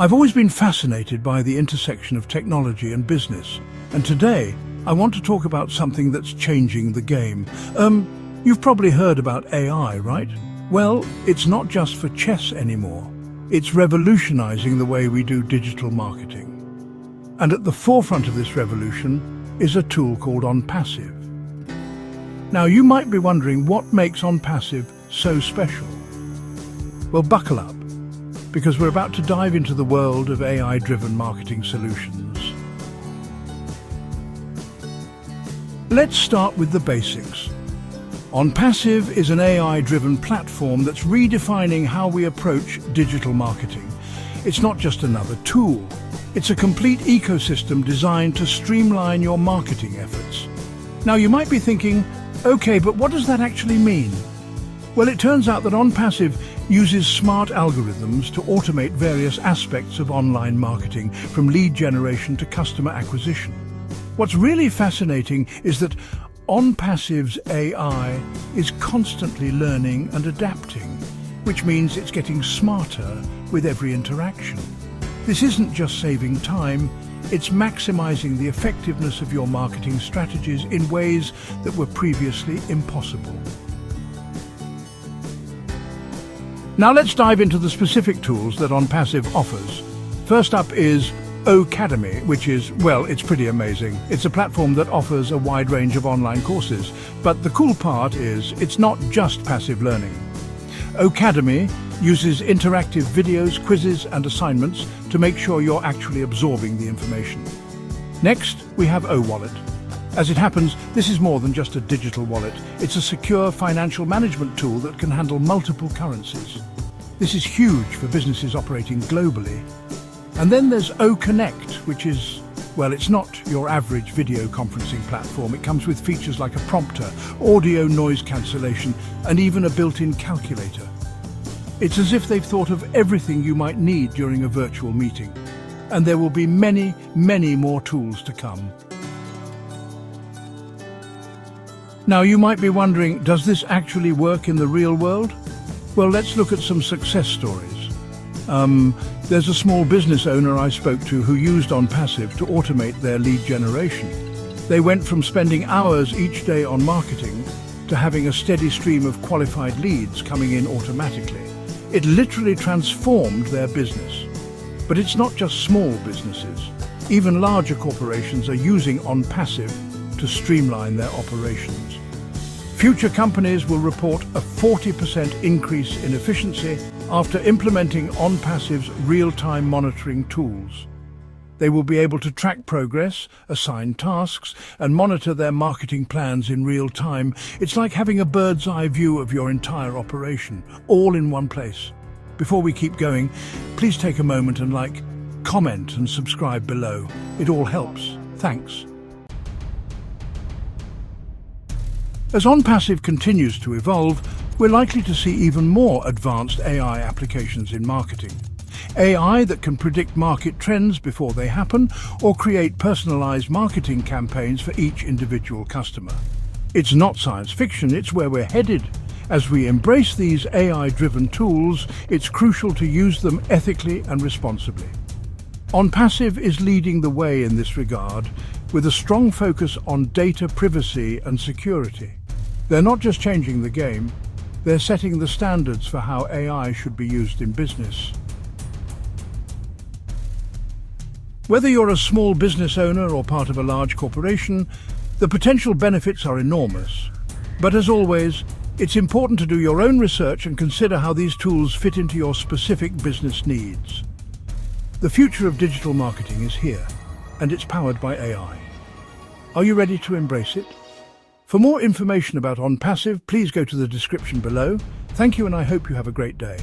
I've always been fascinated by the intersection of technology and business, and today I want to talk about something that's changing the game. You've probably heard about AI, right? Well, it's not just for chess anymore. It's revolutionizing the way we do digital marketing. And at the forefront of this revolution is a tool called Onpassive. Now, you might be wondering what makes Onpassive so special. Well, buckle up, because we're about to dive into the world of AI-driven marketing solutions. Let's start with the basics. Onpassive is an AI-driven platform that's redefining how we approach digital marketing. It's not just another tool. It's a complete ecosystem designed to streamline your marketing efforts. Now, you might be thinking, okay, but what does that actually mean? Well, it turns out that Onpassive uses smart algorithms to automate various aspects of online marketing, from lead generation to customer acquisition. What's really fascinating is that Onpassive's AI is constantly learning and adapting, which means it's getting smarter with every interaction. This isn't just saving time, it's maximizing the effectiveness of your marketing strategies in ways that were previously impossible. Now let's dive into the specific tools that Onpassive offers. First up is Academy, which is, well, it's pretty amazing. It's a platform that offers a wide range of online courses. But the cool part is, it's not just passive learning. Academy uses interactive videos, quizzes, and assignments to make sure you're actually absorbing the information. Next, we have O-Wallet. As it happens, this is more than just a digital wallet. It's a secure financial management tool that can handle multiple currencies. This is huge for businesses operating globally. And then there's O-Connect, which is, well, it's not your average video conferencing platform. It comes with features like a prompter, audio noise cancellation, and even a built-in calculator. It's as if they've thought of everything you might need during a virtual meeting. And there will be many, many more tools to come. Now, you might be wondering, does this actually work in the real world? Well, let's look at some success stories. There's a small business owner I spoke to who used Onpassive to automate their lead generation. They went from spending hours each day on marketing to having a steady stream of qualified leads coming in automatically. It literally transformed their business. But it's not just small businesses. Even larger corporations are using Onpassive to streamline their operations. Future companies will report a 40% increase in efficiency after implementing Onpassive's real-time monitoring tools. They will be able to track progress, assign tasks, and monitor their marketing plans in real time. It's like having a bird's-eye view of your entire operation, all in one place. Before we keep going, please take a moment and comment and subscribe below. It all helps. Thanks. As Onpassive continues to evolve, we're likely to see even more advanced AI applications in marketing. AI that can predict market trends before they happen or create personalized marketing campaigns for each individual customer. It's not science fiction, it's where we're headed. As we embrace these AI-driven tools, it's crucial to use them ethically and responsibly. Onpassive is leading the way in this regard, with a strong focus on data privacy and security. They're not just changing the game, they're setting the standards for how AI should be used in business. Whether you're a small business owner or part of a large corporation, the potential benefits are enormous. But as always, it's important to do your own research and consider how these tools fit into your specific business needs. The future of digital marketing is here, and it's powered by AI. Are you ready to embrace it? For more information about Onpassive, please go to the description below. Thank you, and I hope you have a great day.